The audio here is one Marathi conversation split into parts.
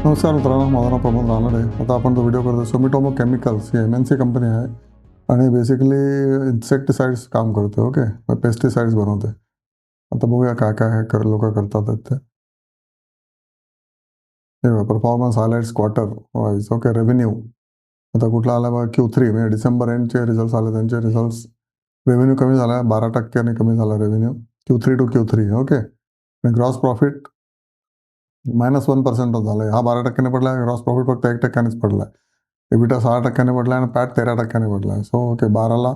नमस्कार मित्रांनो, माझं नाव प्रमोद रानडे. आता आपण जो व्हिडिओ करतो सुमिटोमो केमिकल्स ही MNC कंपनी आहे आणि बेसिकली इन्सेक्टिसाइड्स काम करते. ओके, पेस्टिसाइड्स बनवते. आता बघूया काय काय हे लोक करतात ते. हे performance highlights quarter wise. Okay, revenue आता कुठला आला बघा Q3 म्हणजे डिसेंबर एंडचे रिझल्ट आले. त्यांचे रिझल्ट रेव्हेन्यू कमी झाला, 12% कमी झाला revenue Q3 to Q3. Okay, आणि ग्रॉस प्रॉफिट -1% झाला. हा 12% पडला, ग्रॉस प्रॉफिट फक्त 1%नेच पडला. एबिटा 6% पडला आणि पॅट 13% पडला. सो ओके, 12ला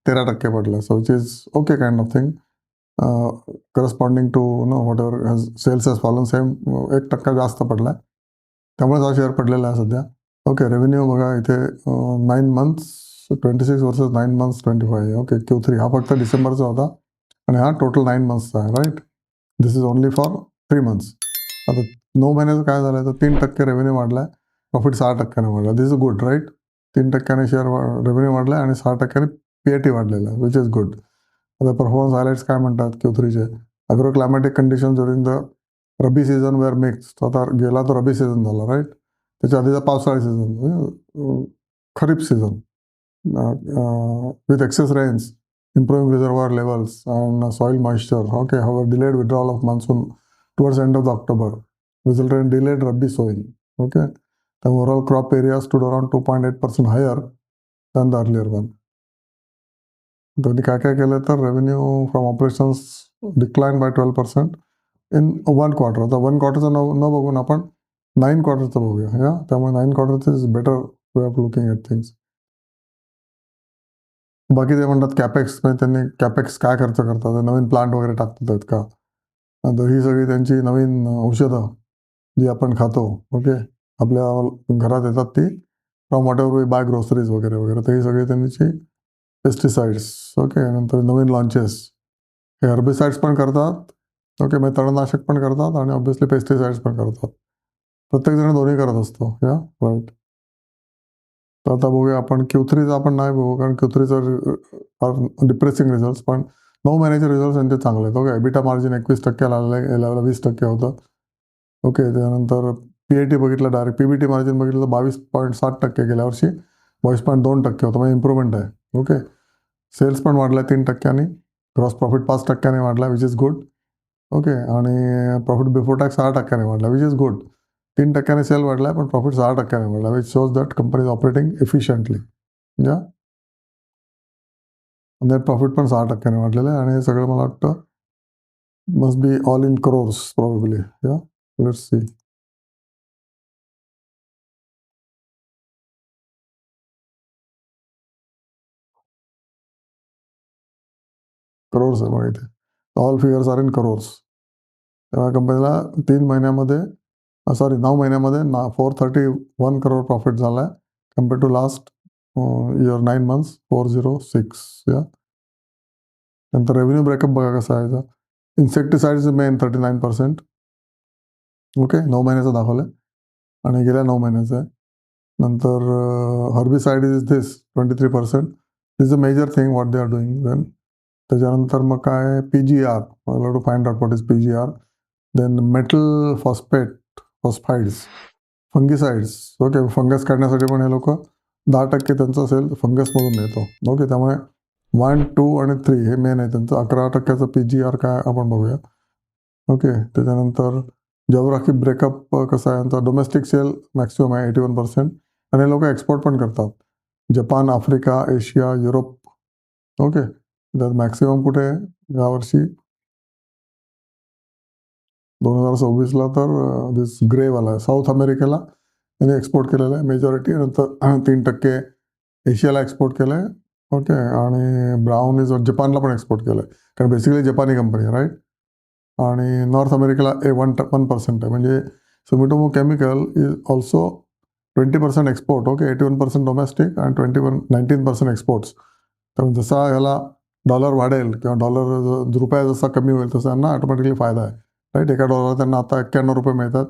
13% पडला. So which is okay kind of thing. Corresponding to whatever sales has fallen same 1% जास्त पडला. त्यामुळेच हा शेअर पडलेला आहे सध्या. ओके, रेव्हेन्यू बघा इथे 9 months 26 versus 9 months 25. Okay, Q3 हा फक्त डिसेंबरचा होता आणि हा टोटल 9 मंथ्सचा आहे. Right, this is only for 3 months. आता 9 महिन्याचं काय झालं तर 3% रेव्हेन्यू वाढला, प्रॉफिट 6% वाढला. This is good, right. 3% share revenue वाढला आणि 6% PAT वाढलेला आहे, विच इज गुड. आता परफॉर्मन्स हायलाइट्स काय म्हणतात Q3चे. Agro climatic condition during the rabi season were mixed. आता गेला तो रबी सीझन झाला, राईट. त्याच्या आधीचा पावसाळी season, kharif season with excess rains, improving reservoir levels and soil moisture. Okay, however, delayed withdrawal of monsoon towards the end of the October resulted in delayed Rabi sowing. Okay, the overall crop area stood around 2.8% higher than the earlier one. त्यांनी काय काय केलं तर revenue from operations decline by 12% in 1 quarter. आता 1 क्वार्टरचं न बघून आपण 9 क्वार्टरचं बघूया. या त्यामुळे 9 क्वार्टरचं is better way of looking at things. बाकी ते म्हणतात कॅपेक्स, म्हणजे त्यांनी कॅपेक्स काय खर्च करतात, नवीन प्लांट वगैरे टाकतात का. तर ही सगळी त्यांची नवीन औषधं जी आपण खातो, ओके, आपल्या घरात येतात ती from whatever we buy groceries वगैरे वगैरे. तर ही सगळी त्यांची पेस्टिसाइड्स. ओके, नंतर नवीन लॉन्चेस हे हर्बिसाइड्स पण करतात. ओके, म्हणजे तणनाशक पण करतात आणि ऑब्व्हियसली पेस्टिसाइड्स पण करतात. प्रत्येकजण दोन्ही करत असतो. या राईट. तर आता बघूया आपण Q3चा आपण नाही बघू, कारण Q3चा डिप्रेसिंग रिझल्ट. पण 9 महिन्याचे रिझल्ट त्यांचे चांगले आहेत. ओके, एबिटा मार्जिन 21% आलेलं आहे, याला 20% होतं. ओके, त्यानंतर PAT बघितलं, डायरेक्ट PBT मार्जिन बघितलं तर 22.7% गेल्या वर्षी 22.2% होतं, म्हणजे इम्प्रूव्हमेंट आहे. ओके, सेल्स पण वाढला 3%, ग्रॉस प्रॉफिट 5%ने वाढला, विच इज गुड. ओके, आणि प्रॉफिट बिफोर टॅक्स 6%ने वाढला, विच इज गुड. 3%ने सेल वाढला पण प्रॉफिट 6%ने वाढला, which shows that company is operating efficiently. या नेट प्रॉफिट पण 6%ने वाढलेलं आहे आणि हे सगळं मला वाटतं must be all in crores probably. या लेट्स सी. करोर्स आहे बघा इथे, all figures are in crores. तेव्हा कंपनीला 3 महिन्यामध्ये 9 महिन्यामध्ये 431 करोड प्रॉफिट झाला आहे, compare to last year 9 months 406. या नंतर रेव्हेन्यू ब्रेकअप बघा कसं आहे. Insecticides main 39%. ओके, 9 महिन्याचं दाखवलं आणि गेल्या 9 महिन्याचं आहे. नंतर herbicide is this 23%. This a major thing what they are doing. Then त्याच्यानंतर मग काय PGR, to find out what is PGR. Then metal phosphides, fungicides. Okay, fungus काढण्यासाठी पण हे लोक 10% त्यांचा सेल फंगसमधून येतो. ओके, त्यामुळे 1, 2 आणि 3 हे मेन आहे त्यांचं. 11%चं PGR काय आपण बघूया. ओके, त्याच्यानंतर जॉग्राफी ब्रेकअप कसं आहे यांचा. डोमेस्टिक सेल मॅक्सिमम आहे 81% आणि हे लोक एक्सपोर्ट पण करतात. Japan, Africa, Asia, Europe. Okay, तर मॅक्सिमम कुठे आहे यावर्षी 2026ला तर दिस ग्रेवाला आहे, साऊथ अमेरिकेला त्यांनी एक्सपोर्ट केलेलं आहे मेजॉरिटी. नंतर 3% एशियाला एक्सपोर्ट केलं आहे. ओके, आणि ब्राऊन इज जपानला पण एक्सपोर्ट केलं आहे, कारण बेसिकली जपानी कंपनी आहे, राईट. आणि नॉर्थ अमेरिकेला 1% आहे. म्हणजे Sumitomo chemical is also 20% export. Okay, 81% domestic आणि 19% एक्सपोर्ट्स. तर जसा ह्याला डॉलर वाढेल किंवा रुपया जसा कमी होईल तसा यांना ऑटोमॅटिकली फायदा आहे, राईट. एका डॉलर त्यांना आता 91 रुपये मिळतात.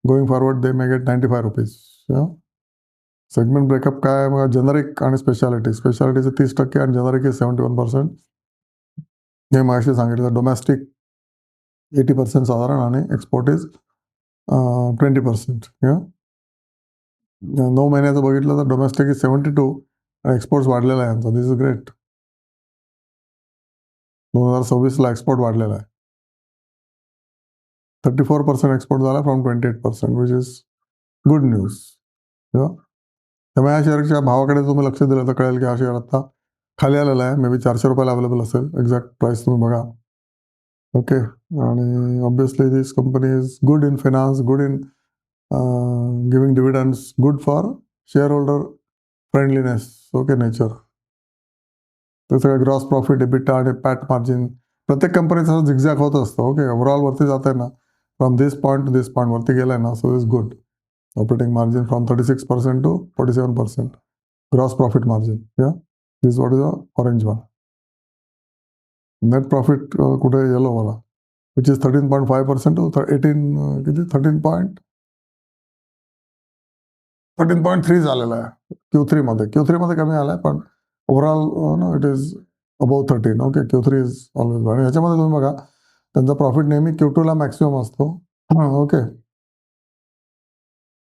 गोईंग फॉरवर्ड दे मे गेट 95 रुपीज. सेगमेंट ब्रेकअप काय आहे बघा. जेनरिक आणि स्पेशालिटीचं 30% आणि जेनरिक इज 71%. हे मगाशी सांगितलं. डोमेस्टिक 80% साधारण आणि एक्सपोर्ट इज 20%. 9 महिन्याचं बघितलं तर डोमेस्टिक इज 72 आणि एक्सपोर्ट्स वाढलेला आहे यांचा. दिस इज ग्रेट. 2026ला एक्सपोर्ट वाढलेला आहे. 34% एक्सपोर्ट झाला from 28%, which is good news. त्यामुळे या शेअरच्या भावाकडे तुम्ही लक्ष दिलं तर कळेल की हा शेअर आता खाली आलेला आहे. मे बी 400 रुपयाला अवेलेबल असेल. एक्झॅक्ट प्राइस तुम्ही बघा. ओके. आणि obviously this company is good in finance, good in giving dividends, good for share holder friendliness. Okay, nature. ते सगळं ग्रॉस प्रॉफिट, एबिटा आणि पॅट मार्जिन प्रत्येक कंपनीचं झिगझॅग होत असतं. ओके, ओव्हरऑल वरती जात आहे ना, from this point to this point वरती गेलाय ना, so is good. Operating margin from 36% to 47%. Gross profit margin. This what is a orange one. Net profit कुठे येलो वाला, विच इज 13.5% टू 18 किती 13.3 झालेला आहे Q3 मध्ये. Q3 मध्ये कमी आलाय, पण overall no it is above 13. Okay, Q3 is always. आणि ह्याच्यामध्ये तुम्ही बघा, त्यांचा प्रॉफिट नेहमी Q2ला मॅक्सिमम असतो. ओके,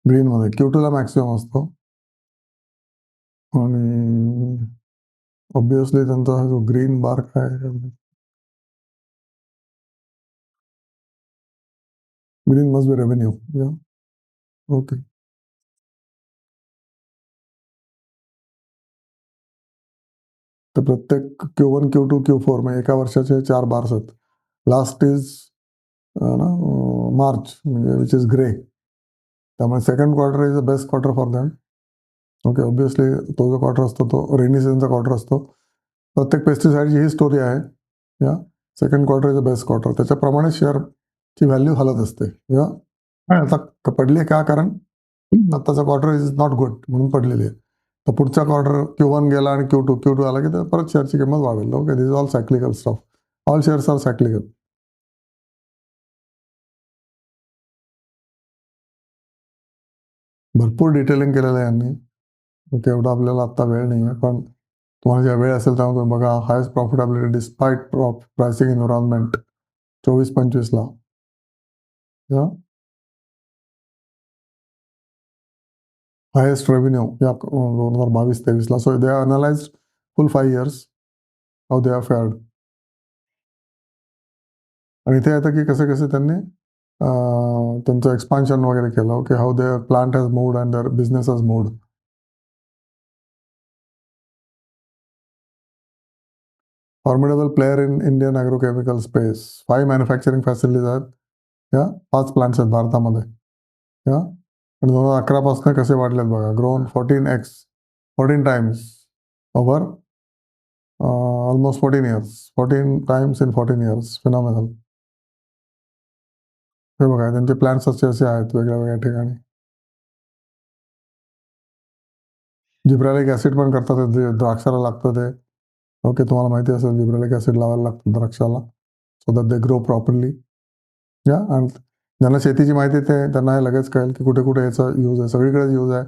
ग्रीनमध्ये Q2ला मॅक्सिमम असतो. आणि ऑब्विसली त्यांचा जो ग्रीन बार काय green must be revenue. Okay. तर प्रत्येक Q1, Q2, Q4 म्हणजे एका वर्षाचे 4 बार्स आहेत. लास्ट इज ना मार्च, म्हणजे विच इज ग्रे. त्यामुळे second quarter is the best quarter for them. Okay, obviously तो जो क्वार्टर असतो तो रेनी सीझनचा क्वार्टर असतो. प्रत्येक पेस्टिसाईडची ही स्टोरी आहे. Second quarter is the best quarter. त्याच्याप्रमाणे शेअरची व्हॅल्यू हलत असते. आता पडली का, कारण आत्ताचा क्वार्टर इज नॉट गुड म्हणून पडलेली आहे. तर पुढचा क्वार्टर Q1 गेला आणि Q2 आला की परत शेअरची किंमत वाढेल. Okay, this is all cyclical stuff. All shares are cyclical. भरपूर डिटेलिंग केलेलं आहे यांनी. ओके, एवढा आपल्याला आत्ता वेळ नाही आहे, पण तुम्हाला ज्या वेळ असेल तेव्हा तुम्ही बघा. Highest profitability despite pricing environment 24-25ला. हायेस्ट रेव्हेन्यू या 2022-23ला. So they are analyse full 5 years how they are fared. आणि इथे येतं की कसे कसे त्यांनी त्यांचं एक्सपान्शन वगैरे केलं. Okay, how their plant has moved and their business has moved. Formidable player in Indian agrochemical space. 5 manufacturing facilities आहेत. 5 प्लांट्स आहेत भारतामध्ये. आणि 2011 पासून कसे वाढलेत बघा. Grown 14 times over almost 14 years. 14 times in 14 years. Phenomenal. हे बघा, त्यांचे प्लांट्स असे आहेत वेगळ्या वेगळ्या ठिकाणी. जिब्रालिक ॲसिड पण करतात, ते द्राक्षाला लागतं ते. ओके, तुम्हाला माहिती असेल जिब्रालिक ॲसिड लावायला लागतं द्राक्षाला, so that they grow properly. आणि ज्यांना शेतीची माहिती आहे ते त्यांना हे लगेच कळेल की कुठे कुठे याचा यूज आहे. सगळीकडेच यूज आहे.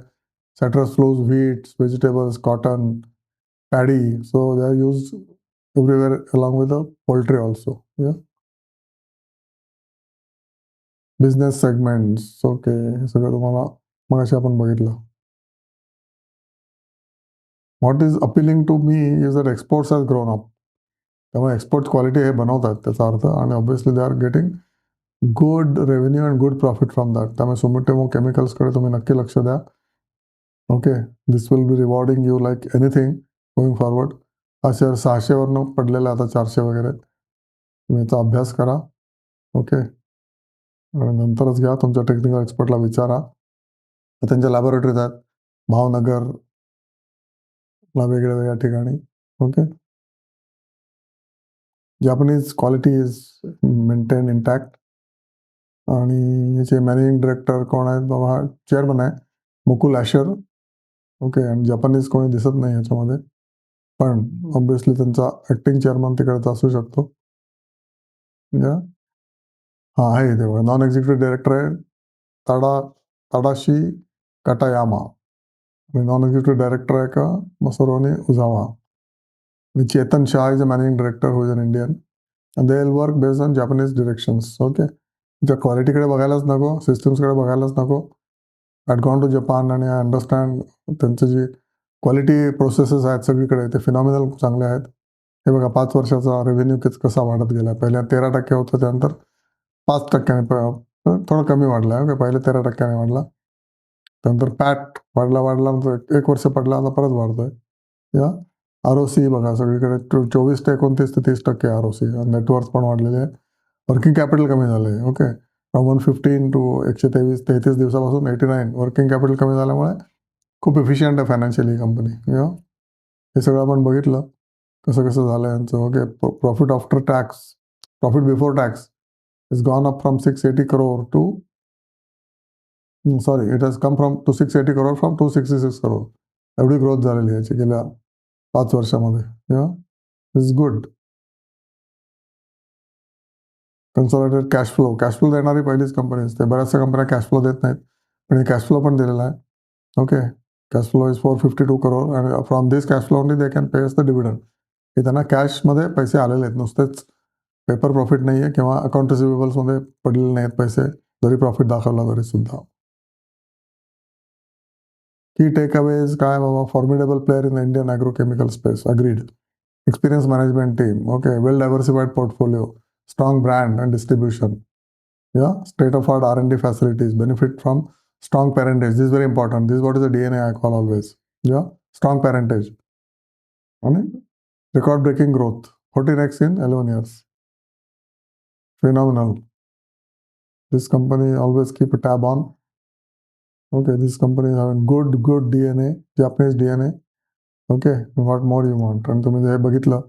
Citrus fruits, wheats, vegetables, cotton, paddy. So they are use everywhere along with the poultry also. Business segments. Okay, हे सगळं तुम्हाला मगाशी आपण बघितलं. What is appealing to me is that exports has grown up. त्यामुळे एक्सपोर्ट क्वालिटी हे बनवतात त्याचा अर्थ. आणि obviously they are getting good revenue and good profit from that. त्यामुळे सुमिटोमो केमिकल्सकडे तुम्ही नक्की लक्ष द्या. Okay, this will B rewarding you like anything going forward. हा शेअर 600वरनं पडलेला आता 400 वगैरे. तुम्ही याचा अभ्यास करा. ओके, आणि नंतरच घ्या. तुमच्या टेक्निकल एक्सपर्टला विचारा. त्यांच्या लॅबोरेटरीज आहेत भावनगरला, वेगळ्या वेगळ्या ठिकाणी. Okay, Japanese quality is maintain intact. आणि याचे मॅनेजिंग डायरेक्टर कोण आहेत बाबा, चेअरमन आहे मुकुल ॲशर. ओके, आणि जपानीज कोणी दिसत नाही याच्यामध्ये, पण ऑब्व्हियसली त्यांचा ॲक्टिंग चेअरमन तिकडचा असू शकतो. हां, आहे ते बघा. नॉन एक्झिक्युटिव्ह डायरेक्टर आहे ताडाशी काटायामा. आणि नॉन एक्झिक्युटिव्ह डायरेक्टर आहे का मसरोनी उझावा. आणि Chetan Shah is a managing director who is an Indian. And they will work based on Japanese directions. Okay, तुमच्या क्वालिटीकडे बघायलाच नको, सिस्टम्सकडे बघायलाच नको. आय गॉन टू जपान आणि आय अंडरस्टँड त्यांचं जी क्वालिटी प्रोसेसेस आहेत सगळीकडे ते फिनॉमिनल चांगले आहेत. हे बघा 5 वर्षाचा रेव्हेन्यू कसा वाढत गेला. पहिल्या 13% होतं, त्यानंतर 5% थोडा कमी वाढला आहे. पहिले 13% वाढला. त्यानंतर पॅट वाढला, नंतर 1 वर्ष पडला, आता परत वाढतोय. या आर-ओ-सी बघा सगळीकडे 24 ते 29 ते 30% आर-ओ-सी. नेटवर्थ पण वाढलेले आहे. वर्किंग कॅपिटल कमी झालं आहे. ओके. फ्रॉम 115 टू 133 दिवसापासून 89 वर्किंग कॅपिटल कमी झाल्यामुळे खूप एफिशियंट आहे फायनान्शियली कंपनी. हे सगळं आपण बघितलं कसं झालं यांचं. Okay. Profit after tax, profit before tax is gone up from 680 crore to sorry it has come from to 680 crore from 266 crore. एवढी ग्रोथ झालेली याची गेल्या 5 वर्षामध्ये. Is good. Consolidated cash flow देणारी पहिलीच कंपनी असते. बऱ्याचशा कंपन्या कॅश फ्लो देत नाहीत, पण हे कॅश फ्लो पण दिलेला आहे. Okay. Cash flow is 452 crore आणि from this cash flow only they can pay us the dividend. हे त्यांना कॅशमध्ये पैसे आलेले आहेत, नुसतेच पेपर प्रॉफिट नाही आहे किंवा अकाउंट रिसिव्हेबल्समध्ये पडलेले नाहीत पैसे, जरी प्रॉफिट दाखवला तरी सुद्धा. की टेक अवेज काय बाबा, formidable player in the Indian agrochemical space. Agreed. Experience management team. Okay. Well diversified portfolio, strong brand and distribution. State of art R&D facilities, benefit from strong parentage. This is very important. This is what is the DNA I call always. Strong parentage. And record-breaking growth. 14x in 11 years. Phenomenal. This company always keep a tab on. Okay, this company have good DNA, Japanese DNA. Okay, what more you want? आणि तुम्ही हे बघितलं,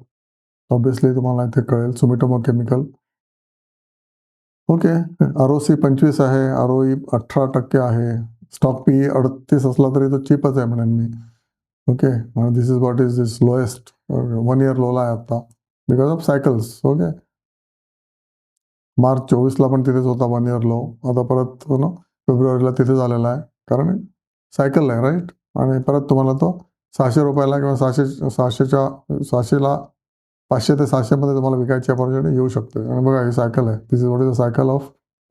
ऑब्विसली तुम्हाला इथे कळेल. Sumitomo chemical. ओके. आर-ओ-सी 25 आहे, आर-ओ-ई 18% आहे. स्टॉक पी 38 असला तरी तो चीपच आहे म्हणेन मी. Okay. This is what is this lowest 1 year लोला आहे आता because of cycles. Okay. March 24ला पण तिथेच होता 1 इयर लो. आता परत फेब्रुवारीला तिथेच आलेला आहे, कारण सायकल आहे राईट. आणि परत तुम्हाला तो 600 रुपयाला किंवा 600ला 500 ते 600 मध्ये तुम्हाला विकायची अपॉर्च्युनिटी येऊ शकते. आणि बघा ही सायकल आहे. This is what is the cycle of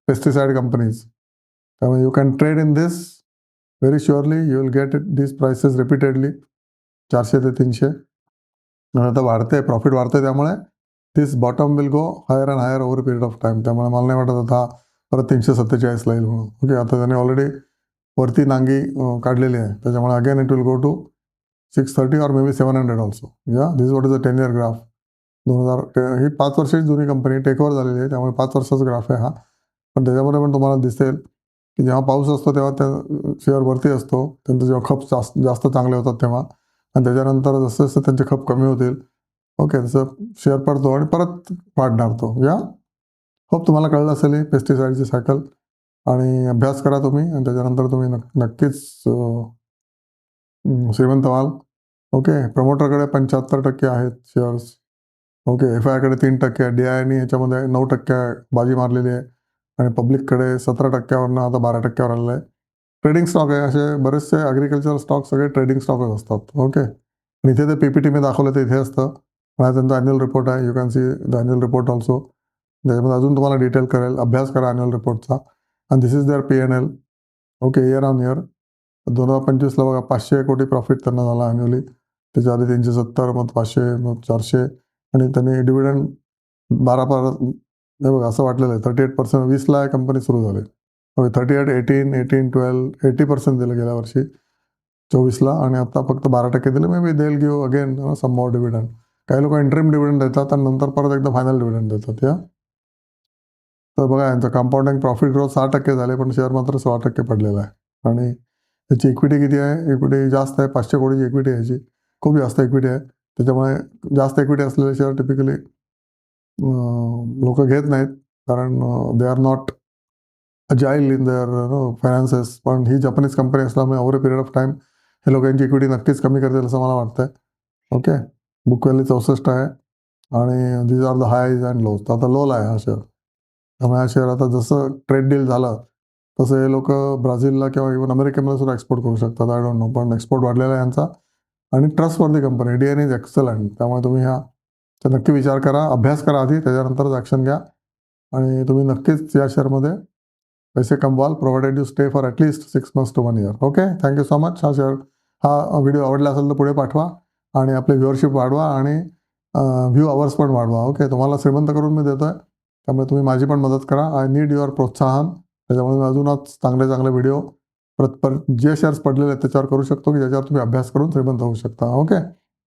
pesticide companies. त्यामुळे you can trade in this very surely. You will get it this prices repeatedly. 400 ते 300. आणि आता वाढते, प्रॉफिट वाढते, त्यामुळे this bottom will go higher and higher over period of time. त्यामुळे मला नाही वाटत आता परत 347 येईल म्हणून. ओके. आता त्याने ऑलरेडी वरती नांगी काढलेली आहे, त्याच्यामुळे again it will go to 630 और may be 700 also. This what is a 10 year graph. 2000 ही 5 वर्षाची जुनी कंपनी टेकओव्हर झालेली आहे, त्यामुळे 5 वर्षाचा ग्राफ आहे हा. पण त्याच्यामध्ये पण तुम्हाला दिसेल की जेव्हा पाऊस असतो तेव्हा त्या शेअर वरती असतो, त्यांचं जेव्हा खप जास्त चांगले होतात तेव्हा, आणि त्याच्यानंतर जसं जसं त्यांचे खप कमी होतील, ओके, तसं शेअर पडतो आणि परत वाढणार तो. होप तुम्हाला कळलं असेल ही पेस्टिसाईडची सायकल. आणि अभ्यास करा तुम्ही, आणि त्याच्यानंतर तुम्ही नक्कीच श्रीमंत व्हाल. ओके. प्रमोटरकडे 75% आहेत शेअर्स. ओके. FI कडे 3% आहे. DIने ह्याच्यामध्ये 9% बाजी मारलेली आहे, आणि पब्लिककडे 17%वरनं आता 12%वर आलेलं आहे. ट्रेडिंग स्टॉक आहे. असे बरेचसे ॲग्रिकल्चरल स्टॉक सगळे ट्रेडिंग स्टॉकच असतात. ओके. आणि इथे ते PPT मी दाखवलं ते इथे असतं. आणि त्यांचा ॲन्युअल रिपोर्ट आहे. You can see the annual report also. त्याच्यामध्ये अजून तुम्हाला डिटेल करेल. अभ्यास करा ॲन्युअल रिपोर्टचा. आणि this is their P&L. Okay. Year on year 2025ला बघा 500 कोटी प्रॉफिट त्यांना झाला ॲन्युअली. त्याच्या आधी 370, मग 500, मग 400, आणि त्यांनी डिव्हिडंड 12 हे बघा असं वाटलेलं आहे 38%. 20ला कंपनी सुरू झाली. ओके. 38, 18, 12, 80% दिलं गेल्या वर्षी 24ला, आणि आता फक्त 12% दिले. May be they will give again some more dividend. काही लोक इंटरिम डिव्हिडंड देतात आणि नंतर परत एकदा फायनल डिव्हिडंड देतात. तर बघा यांचं कंपाऊंडिंग प्रॉफिट ग्रोथ 6% झाले, पण शेअर मात्र 16% पडलेला आहे. आणि त्याची इक्विटी किती आहे? इक्विटी जास्त आहे. 500 कोटीची इक्विटी आहे याची. खूप जास्त इक्विटी आहे. त्याच्यामुळे जास्त इक्विटी असलेले शेअर टिपिकली लोक घेत नाहीत, कारण they are not agile in their finances. पण ही जपानीज कंपनी असल्यामुळे over a period of time हे लोकांची इक्विटी नक्कीच कमी करतील असं मला वाटतंय. ओके. बुक व्हॅल्यू 64 आहे, आणि these are the highs and lows. तर आता लोला आहे हा शेअर. त्यामुळे हा शेअर आता जसं ट्रेड डील झालं तसं हे लोक ब्राझीलला किंवा इव्हन अमेरिकेमध्ये सुद्धा एक्सपोर्ट करू शकतात. आय डोंट नो, पण एक्सपोर्ट वाढलेला आहे यांचा. आणि trustworthy company. DNA is excellent. त्यामुळे तुम्ही ह्या नक्की विचार करा, अभ्यास करा आधी, त्याच्यानंतरच ॲक्शन घ्या. आणि तुम्ही नक्कीच या शेअरमध्ये पैसे कमवाल, provided you stay for at least 6 months to 1 year. Okay, thank you so much. हा व्हिडिओ आवडला असेल तर पुढे पाठवा आणि आपली व्ह्युअरशिप वाढवा आणि व्ह्यू अवर्स पण वाढवा. ओके, तुम्हाला श्रीमंत करून मी देतोय, त्यामुळे तुम्ही माझी पण मदत करा. आय नीड युअर प्रोत्साहन. त्याच्यामुळे मी अजूनच चांगले व्हिडिओ जे शेअर्स पडलेले आहेत त्याच्यावर करू शकतो की ज्याच्यावर तुम्ही अभ्यास करून श्रीमंत होऊ शकता. Okay,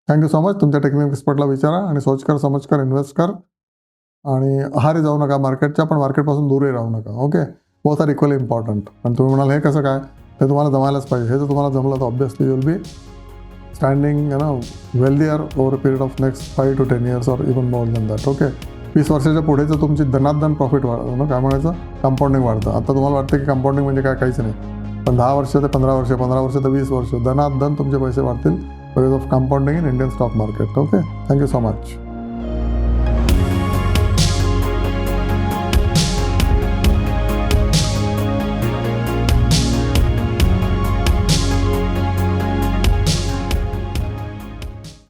thank you so much. तुमच्या टेक्निकल एक्सपर्टला विचारा आणि सोच कर, समज कर, इन्व्हेस्ट कर आणि आहारी जाऊ नका मार्केटच्या, पण मार्केटपासून दूरही राहू नका. Okay, both are equally important. पण तुम्ही म्हणाल हे कसं काय, हे तुम्हाला जमायलाच पाहिजे. हे जर तुम्हाला जमलं तर obviously you will be standing wealthier over a period of next 5 to 10 years और even more than that. Okay, 20 वर्षाच्या पुढेचं तुमची धनाधन प्रॉफिट वाढतं, काय म्हणायचं, कंपाऊंडिंग वाढतं. आता तुम्हाला वाटतं की कंपाऊंडिंग म्हणजे काय, काहीच नाही. पण 10 वर्ष ते 15 वर्ष, 15 वर्ष ते 20 वर्ष धनाधन तुमचे पैसे वाढतील because of compounding in Indian stock market. Okay, thank you so much.